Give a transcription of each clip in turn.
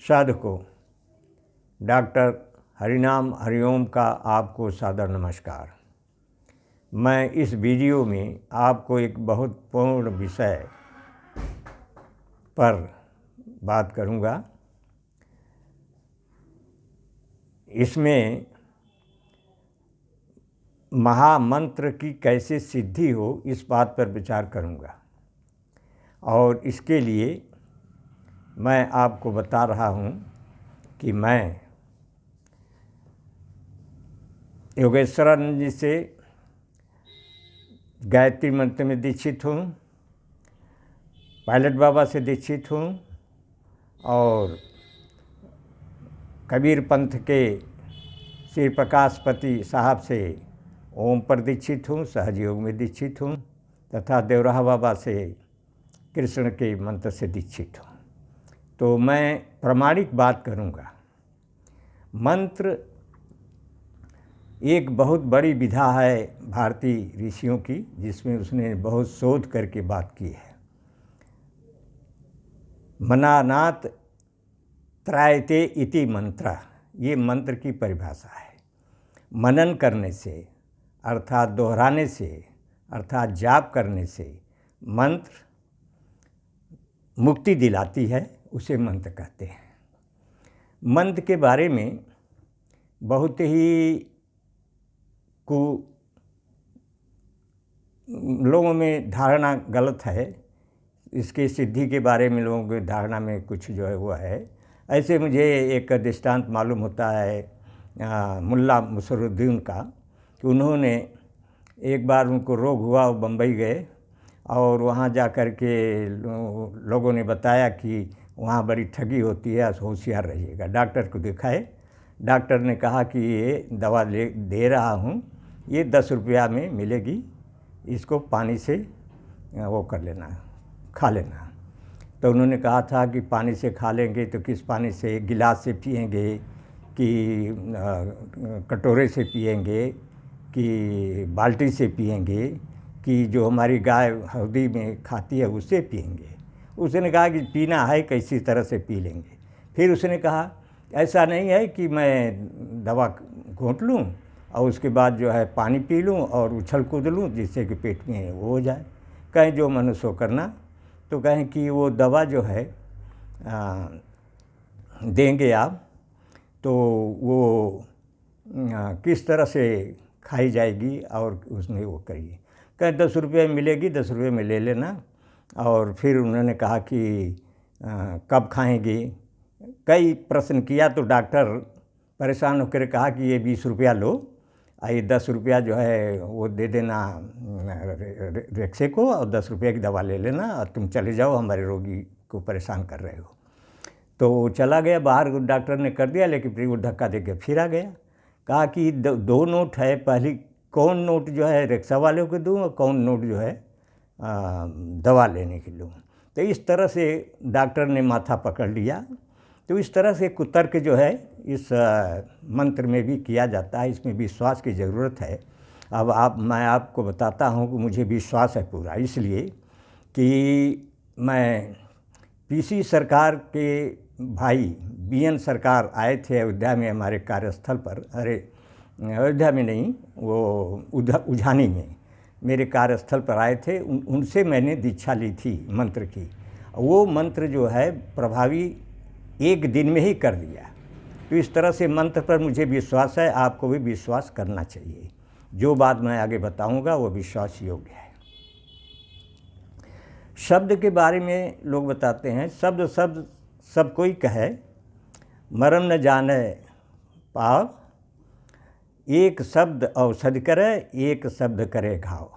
साधकों, डॉक्टर हरिनाम हरिओम का आपको सादर नमस्कार। मैं इस वीडियो में आपको एक बहुत पूर्ण विषय पर बात करूंगा। इसमें महामंत्र की कैसे सिद्धि हो इस बात पर विचार करूंगा, और इसके लिए मैं आपको बता रहा हूं कि मैं योगेश्वरानंद जी से गायत्री मंत्र में दीक्षित हूँ, पायलट बाबा से दीक्षित हूँ और कबीर पंथ के श्री प्रकाशपति साहब से ओम पर दीक्षित हूँ, सहजयोग में दीक्षित हूँ तथा देवराहा बाबा से कृष्ण के मंत्र से दीक्षित हूँ। तो मैं प्रामाणिक बात करूँगा। मंत्र एक बहुत बड़ी विधा है भारतीय ऋषियों की, जिसमें उसने बहुत शोध करके बात की है। मनानात त्रायते इति मंत्र, ये मंत्र की परिभाषा है। मनन करने से अर्थात दोहराने से अर्थात जाप करने से मंत्र मुक्ति दिलाती है, उसे मंत्र कहते हैं। मंत्र के बारे में बहुत ही लोगों में धारणा गलत है। इसकी सिद्धि के बारे में लोगों की धारणा में कुछ जो है वो है। ऐसे मुझे एक दृष्टांत मालूम होता है मुल्ला मुसरुद्दीन का, कि उन्होंने एक बार उनको रोग हुआ, वो बम्बई गए और वहाँ जा कर के लोगों ने बताया कि वहाँ बड़ी ठगी होती है, होशियार रहिएगा। डॉक्टर को दिखाए। डॉक्टर ने कहा कि ये दवा दे रहा हूँ, ये 10 रुपया में मिलेगी, इसको पानी से वो कर लेना, खा लेना। तो उन्होंने कहा था कि पानी से खा लेंगे तो किस पानी से, गिलास से पिएंगे कि कटोरे से पिएंगे कि बाल्टी से पिएंगे कि जो हमारी गाय हौदी में खाती है उससे पिएंगे। उसने कहा कि पीना है कैसी तरह से पी लेंगे। फिर उसने कहा ऐसा नहीं है कि मैं दवा घोंट लूँ और उसके बाद जो है पानी पी लूँ और उछल कूद लूँ जिससे कि पेट में वो हो जाए। कहें जो मनुष्य हो करना। तो कहें कि वो दवा जो है देंगे आप, तो वो किस तरह से खाई जाएगी और उसमें वो करिए। कहें 10 रुपये मिलेगी, 10 रुपये में ले लेना। और फिर उन्होंने कहा कि कब खाएंगी। कई प्रश्न किया तो डॉक्टर परेशान होकर कहा कि ये 20 रुपया लो, ये 10 रुपया जो है वो दे देना रिक्शे को और 10 रुपये की दवा ले लेना और तुम चले जाओ, हमारे रोगी को परेशान कर रहे हो। तो चला गया बाहर, डॉक्टर ने कर दिया, लेकिन फिर वो धक्का दे के फिर आ गया। कहा कि 2 नोट है, पहली कौन नोट जो है रिक्शा वाले को दूँ और कौन नोट जो है दवा लेने के लूँ। तो इस तरह से डॉक्टर ने माथा पकड़ लिया। तो इस तरह से कुतर्क जो है इस मंत्र में भी किया जाता है। इसमें विश्वास की ज़रूरत है। अब मैं आपको बताता हूँ कि मुझे विश्वास है पूरा, इसलिए कि मैं पीसी सरकार के भाई बीएन सरकार आए थे अयोध्या में हमारे कार्यस्थल पर। अरे अयोध्या में नहीं, वो उझानी में मेरे कार्यस्थल पर आए थे। उनसे मैंने दीक्षा ली थी मंत्र की। वो मंत्र जो है प्रभावी 1 दिन में ही कर दिया। तो इस तरह से मंत्र पर मुझे विश्वास है, आपको भी विश्वास करना चाहिए। जो बात मैं आगे बताऊंगा वो विश्वास योग्य है। शब्द के बारे में लोग बताते हैं, शब्द सब कोई कहे, मरम न जाने पाव, एक शब्द औषधि करे, एक शब्द करे घाव।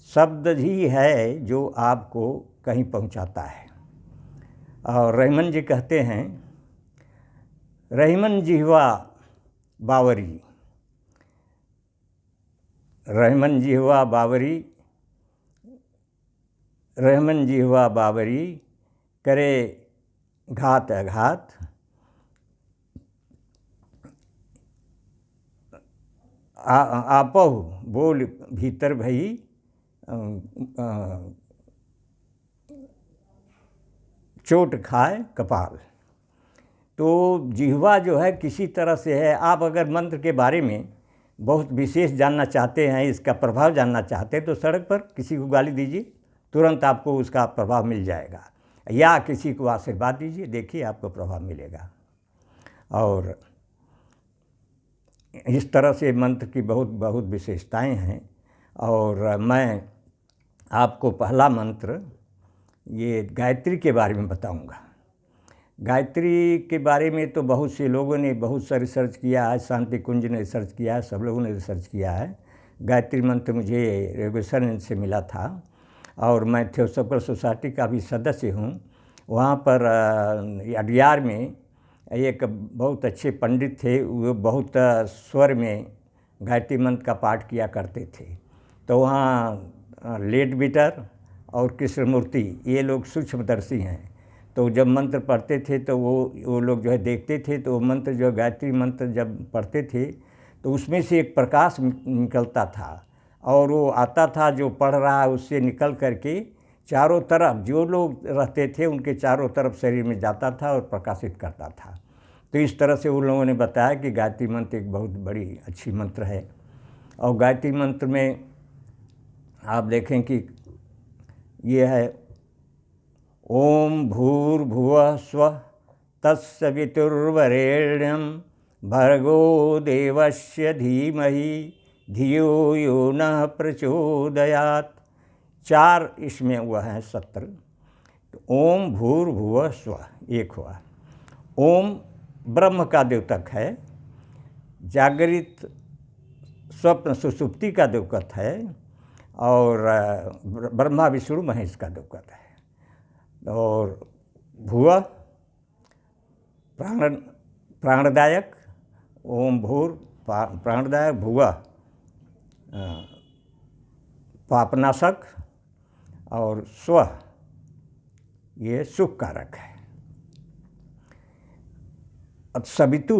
शब्द ही है जो आपको कहीं पहुंचाता है। और रहमान जी कहते हैं, रहीमन जिह्वा बावरी, रहमन जिह्वा बावरी, रहमन जिह्वा बावरी, करे घात अघात, आपहु बोल भीतर भई चोट खाए कपाल। तो जिह्वा जो है किसी तरह से है। आप अगर मंत्र के बारे में बहुत विशेष जानना चाहते हैं, इसका प्रभाव जानना चाहते हैं, तो सड़क पर किसी को गाली दीजिए, तुरंत आपको उसका प्रभाव मिल जाएगा। या किसी को आशीर्वाद दीजिए, देखिए आपको प्रभाव मिलेगा। और इस तरह से मंत्र की बहुत बहुत विशेषताएं हैं। और मैं आपको पहला मंत्र ये गायत्री के बारे में बताऊंगा। गायत्री के बारे में तो बहुत से लोगों ने बहुत सा रिसर्च किया है, शांति कुंज ने रिसर्च किया है, सब लोगों ने रिसर्च किया है। गायत्री मंत्र मुझे रेगुलेशन से मिला था और मैं थियोसॉफिकल सोसाइटी का भी सदस्य हूँ। वहाँ पर अडियार में एक बहुत अच्छे पंडित थे, वो बहुत स्वर में गायत्री मंत्र का पाठ किया करते थे। तो वहाँ लेड बिटर और कृष्णमूर्ति ये लोग सूक्ष्मदर्शी हैं। तो जब मंत्र पढ़ते थे तो वो लोग जो है देखते थे, तो वो मंत्र जो गायत्री मंत्र जब पढ़ते थे तो उसमें से एक प्रकाश निकलता था और वो आता था, जो पढ़ रहा है उससे निकल करके चारों तरफ जो लोग रहते थे उनके चारों तरफ शरीर में जाता था और प्रकाशित करता था। तो इस तरह से उन लोगों ने बताया कि गायत्री मंत्र एक बहुत बड़ी अच्छी मंत्र है। और गायत्री मंत्र में आप देखें कि ये है ओम भूर्भुवः स्वः तत्सवितुर्वरेण्यं भर्गो देवस्य धीमहि धियो यो नः प्रचोदयात्। 4 इसमें हुआ है सत्र। तो ओम भूर्भुवः स्वः एक हुआ। ओम ब्रह्म का द्योतक है, जागृत स्वप्न सुषुप्ति का द्योतक है और ब्रह्मा विष्णु महेश का द्योतक है। और भुव प्राणदायक, ओम भूर प्राणदायक, भुव पापनाशक और स्व ये सुख कारक है। अब सवितु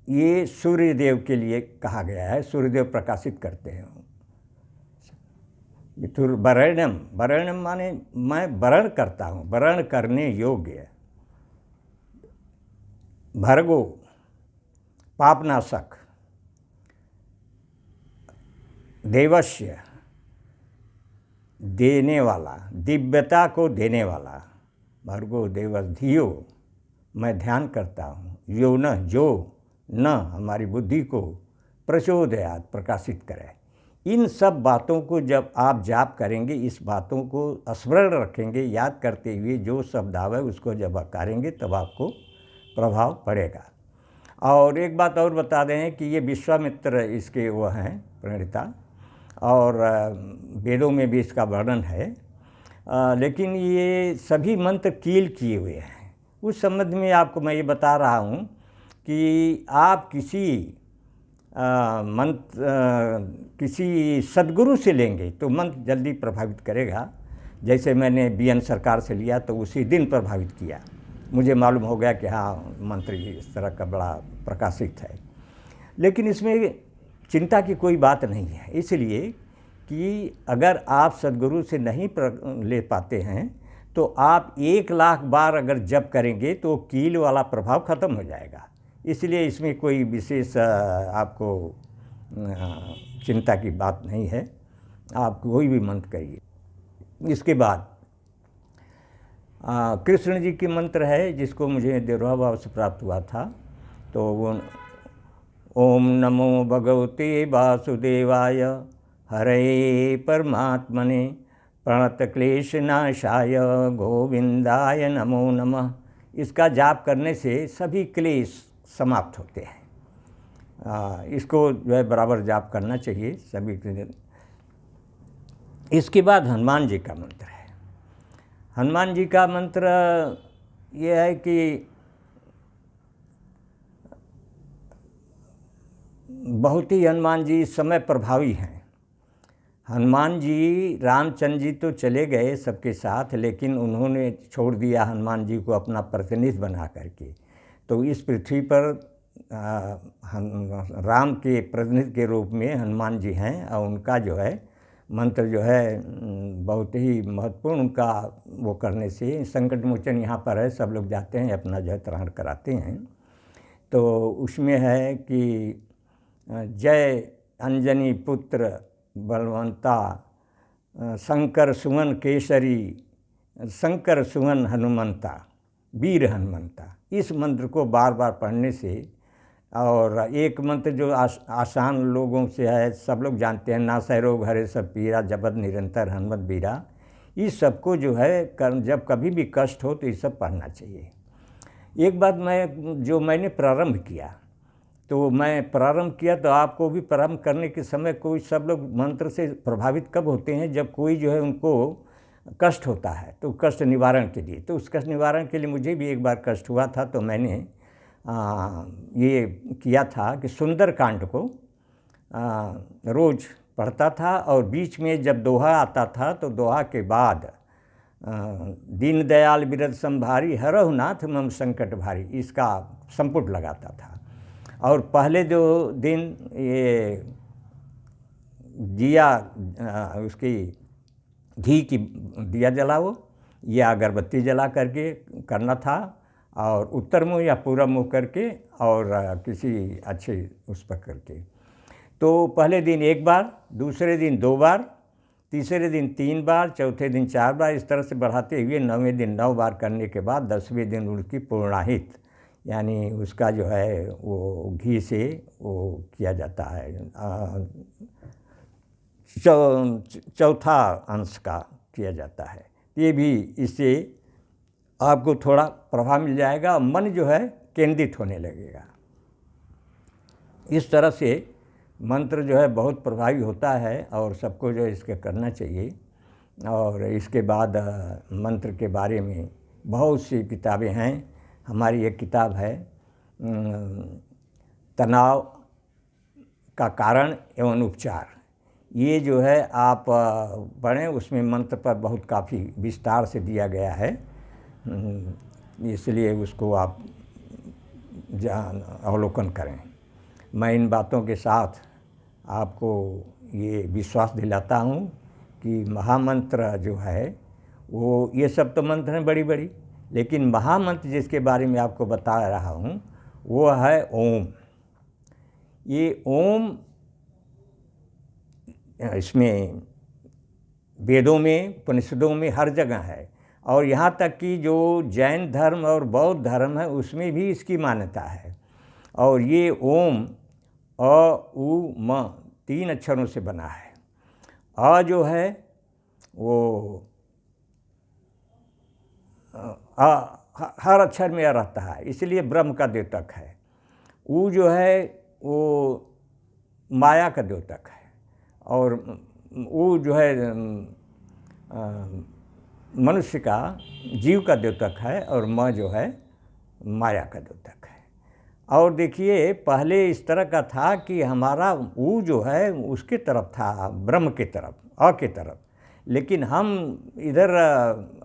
ये सूर्यदेव के लिए कहा गया है, सूर्यदेव प्रकाशित करते हैं। वरेण्यम, वरेण्यम माने मैं वरण करता हूँ, वरण करने योग्य। भर्गो पापनाशक, देवस्य देने वाला, दिव्यता को देने वाला। भर्गो देवस धियो मैं ध्यान करता हूँ, यो न जो न हमारी बुद्धि को प्रचोदयात् प्रकाशित करे। इन सब बातों को जब आप जाप करेंगे, इस बातों को स्मरण रखेंगे, याद करते हुए जो शब्द आवे उसको जब करेंगे तब आपको प्रभाव पड़ेगा। और एक बात और बता दें कि ये विश्वामित्र इसके वो हैं प्रणेता, और वेदों में भी इसका वर्णन है। लेकिन ये सभी मंत्र कील किए हुए हैं। उस संबंध में आपको मैं ये बता रहा हूँ कि आप किसी मंत्र किसी सद्गुरु से लेंगे तो मंत्र जल्दी प्रभावित करेगा। जैसे मैंने BN सरकार से लिया तो उसी दिन प्रभावित किया, मुझे मालूम हो गया कि हाँ मंत्र इस तरह का बड़ा प्रकाशित है। लेकिन इसमें चिंता की कोई बात नहीं है, इसलिए कि अगर आप सद्गुरु से नहीं ले पाते हैं तो आप 1 लाख बार अगर जप करेंगे तो कील वाला प्रभाव ख़त्म हो जाएगा। इसलिए इसमें कोई विशेष आपको चिंता की बात नहीं है, आप कोई भी मंत्र करिए। इसके बाद कृष्ण जी की मंत्र है जिसको मुझे देवराव बाबा से प्राप्त हुआ था। तो वो ओम नमो भगवते वासुदेवाय हरे परमात्मने प्रणतक्लेशनाशाय गोविंदाय नमो नमः। इसका जाप करने से सभी क्लेश समाप्त होते हैं। इसको जो है बराबर जाप करना चाहिए सभी के। इसके बाद हनुमान जी का मंत्र है। हनुमान जी का मंत्र ये है कि बहुत ही हनुमान जी समय प्रभावी हैं। हनुमान जी, रामचंद्र जी तो चले गए सबके साथ, लेकिन उन्होंने छोड़ दिया हनुमान जी को अपना प्रतिनिधि बना करके। तो इस पृथ्वी पर राम के प्रतिनिधि के रूप में हनुमान जी हैं, और उनका जो है मंत्र जो है बहुत ही महत्वपूर्ण, उनका वो करने से संकट मोचन यहाँ पर है, सब लोग जाते हैं अपना जो है त्राण कराते हैं। तो उसमें है कि जय अंजनी पुत्र बलवंता, शंकर सुमन केसरी, शंकर सुमन हनुमंता, वीर हनुमंता। इस मंत्र को बार बार पढ़ने से, और एक मंत्र जो आसान लोगों से है, सब लोग जानते हैं, नासै रोग हरे सब पीरा, जपत निरंतर हनुमत बीरा। इस सबको जो है जब कभी भी कष्ट हो तो ये सब पढ़ना चाहिए। एक बात मैंने प्रारंभ किया, तो मैं प्रारंभ किया तो आपको भी प्रारंभ करने के समय कोई सब लोग मंत्र से प्रभावित कब होते हैं, जब कोई जो है उनको कष्ट होता है, तो कष्ट निवारण के लिए, तो उस कष्ट निवारण के लिए मुझे भी एक बार कष्ट हुआ था, तो मैंने ये किया था कि सुंदर कांड को रोज़ पढ़ता था, और बीच में जब दोहा आता था तो दोहा के बाद दीन दयाल बिरद संभारी, हरहु नाथ मम संकट भारी, इसका संपुट लगाता था। और पहले जो दिन ये दिया उसकी घी की दिया जलाओ या अगरबत्ती जला करके करना था, और उत्तर मुँह या पूरब मुँह करके, और किसी अच्छे उस पर करके। तो पहले दिन एक बार, दूसरे दिन 2 बार, तीसरे दिन 3 बार, चौथे दिन 4 बार, इस तरह से बढ़ाते हुए 9वें दिन 9 बार करने के बाद 10वें दिन उसकी पूर्णाहित, यानी उसका जो है वो घी से वो किया जाता है, चौथा अंश का किया जाता है। ये भी इससे आपको थोड़ा प्रभाव मिल जाएगा, और मन जो है केंद्रित होने लगेगा। इस तरह से मंत्र जो है बहुत प्रभावी होता है, और सबको जो है इसके करना चाहिए। और इसके बाद मंत्र के बारे में बहुत सी किताबें हैं। हमारी एक किताब है तनाव का कारण एवं उपचार, ये जो है आप पढ़ें, उसमें मंत्र पर बहुत काफ़ी विस्तार से दिया गया है, इसलिए उसको आप अवलोकन करें। मैं इन बातों के साथ आपको ये विश्वास दिलाता हूँ कि महामंत्र जो है वो, ये सब तो मंत्र हैं बड़ी बड़ी, लेकिन महामंत्र जिसके बारे में आपको बता रहा हूँ वो है ओम। ये ओम इसमें वेदों में, उपनिषदों में हर जगह है, और यहाँ तक कि जो जैन धर्म और बौद्ध धर्म है उसमें भी इसकी मान्यता है। और ये ओम अ उ म 3 अक्षरों से बना है। अ जो है वो हर अक्षर में रहता है, इसलिए ब्रह्म का द्योतक है। उ जो है वो माया का द्योतक है, और उ जो है मनुष्य का, जीव का द्योतक है, और म जो है माया का द्योतक है। और देखिए पहले इस तरह का था कि हमारा उ जो है उसके तरफ था, ब्रह्म के तरफ, अ के तरफ, लेकिन हम इधर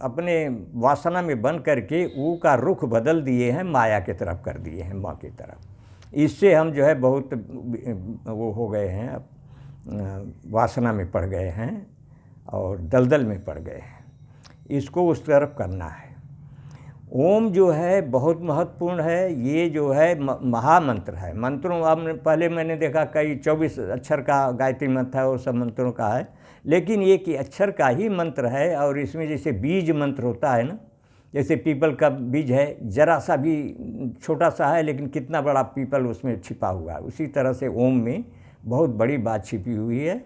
अपने वासना में बन करके ऊ का रुख बदल दिए हैं, माया के तरफ कर दिए हैं, माँ की तरफ। इससे हम जो है बहुत वो हो गए हैं, वासना में पड़ गए हैं और दलदल में पड़ गए हैं। इसको उस तरफ करना है। ओम जो है बहुत महत्वपूर्ण है। ये जो है महामंत्र है। मंत्रों पहले मैंने देखा कई 24 अक्षर का गायत्री मंत्र है और सब मंत्रों का है, लेकिन ये कि अक्षर का ही मंत्र है। और इसमें जैसे बीज मंत्र होता है ना, जैसे पीपल का बीज है, जरा सा भी छोटा सा है लेकिन कितना बड़ा पीपल उसमें छिपा हुआ है, उसी तरह से ओम में बहुत बड़ी बात छिपी हुई है।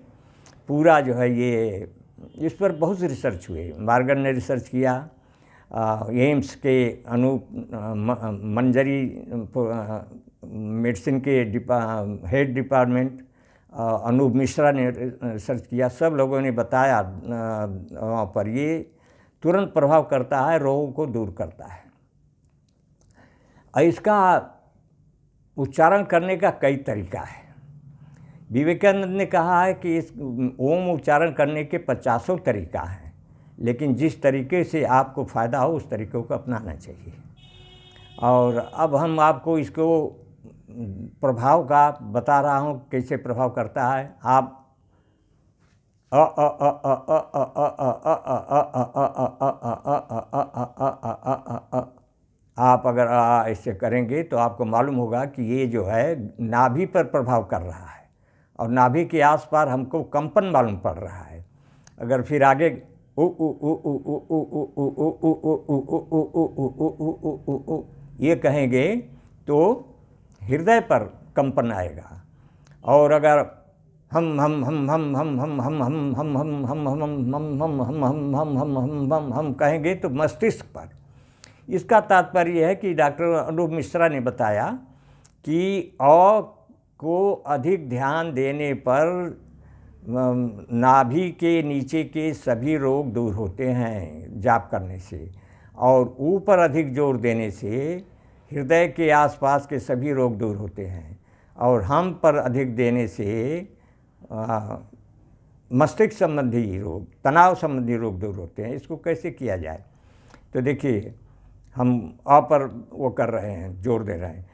पूरा जो है ये, इस पर बहुत से रिसर्च हुए। मार्गन ने रिसर्च किया, एम्स के अनूप मंजरी मेडिसिन के हेड डिपार्टमेंट अनूप मिश्रा ने रिसर्च किया। सब लोगों ने बताया वहाँ पर ये तुरंत प्रभाव करता है, रोगों को दूर करता है। इसका उच्चारण करने का कई तरीका है। विवेकानंद ने कहा है कि इस ओम उच्चारण करने के 50 तरीका हैं, लेकिन जिस तरीके से आपको फ़ायदा हो उस तरीक़े को अपनाना चाहिए। और अब हम आपको इसको प्रभाव का बता रहा हूँ, कैसे प्रभाव करता है। आप आप अगर ऐसे करेंगे तो आपको मालूम होगा कि ये जो है नाभि पर प्रभाव कर रहा है और नाभि के आसपास हमको कंपन मालूम पड़ रहा है। अगर फिर आगे ये कहेंगे तो हृदय पर कंपन आएगा। और अगर हम कहेंगे तो मस्तिष्क पर। इसका तात्पर्य है कि डॉक्टर अनूप मिश्रा ने बताया कि को अधिक ध्यान देने पर नाभि के नीचे के सभी रोग दूर होते हैं जाप करने से, और ऊपर अधिक जोर देने से हृदय के आसपास के सभी रोग दूर होते हैं, और हम पर अधिक देने से मस्तिष्क संबंधी रोग, तनाव संबंधी रोग दूर होते हैं। इसको कैसे किया जाए? तो देखिए, हम अ पर वो कर रहे हैं, जोर दे रहे हैं।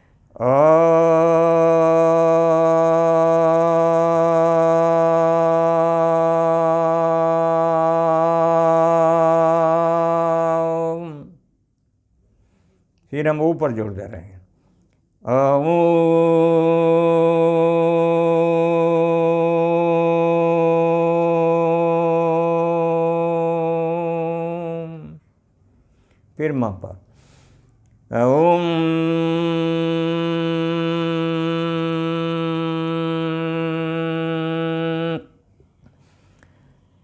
फिर हम ऊपर जोर दे रहे हैं। फिर म पर ओम।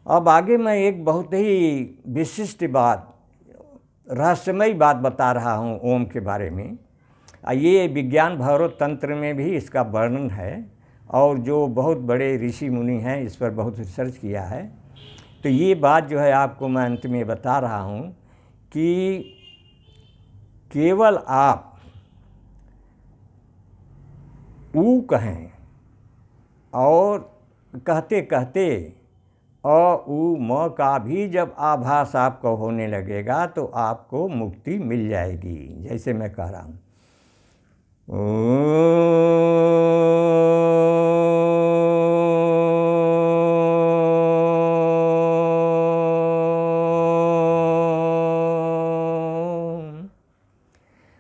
अब आगे मैं एक बहुत ही विशिष्ट बात, रहस्यमयी बात बता रहा हूँ ओम के बारे में। ये विज्ञान भैरव तंत्र में भी इसका वर्णन है, और जो बहुत बड़े ऋषि मुनि हैं इस पर बहुत रिसर्च किया है। तो ये बात जो है आपको मैं अंत में बता रहा हूँ कि केवल आप ऊ कहें और कहते कहते उ म का भी जब आभास आपको होने लगेगा तो आपको मुक्ति मिल जाएगी। जैसे मैं कह रहा हूँ,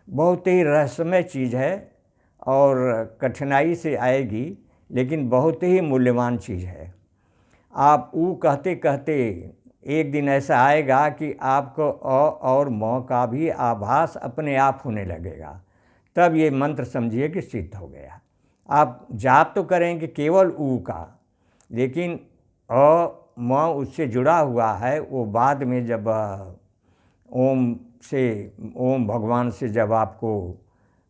बहुत ही रहस्यमय चीज़ है और कठिनाई से आएगी, लेकिन बहुत ही मूल्यवान चीज़ है। आप ऊ कहते कहते एक दिन ऐसा आएगा कि आपको अ और म का भी आभास अपने आप होने लगेगा, तब ये मंत्र समझिए कि सिद्ध हो गया। आप जाप तो करेंगे केवल ऊ का, लेकिन अ म उससे जुड़ा हुआ है। वो बाद में जब ओम भगवान से जब आपको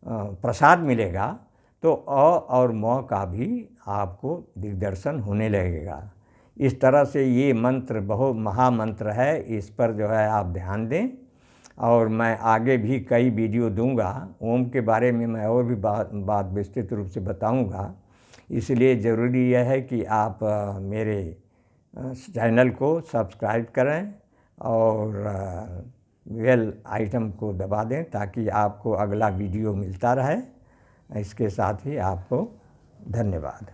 प्रसाद मिलेगा तो अ और म का भी आपको दिग्दर्शन होने लगेगा। इस तरह से ये मंत्र बहुत महामंत्र है, इस पर जो है आप ध्यान दें। और मैं आगे भी कई वीडियो दूंगा ओम के बारे में, मैं और भी बात विस्तृत रूप से बताऊंगा। इसलिए ज़रूरी यह है कि आप मेरे चैनल को सब्सक्राइब करें और बेल आइटम को दबा दें ताकि आपको अगला वीडियो मिलता रहे। इसके साथ ही आपको धन्यवाद।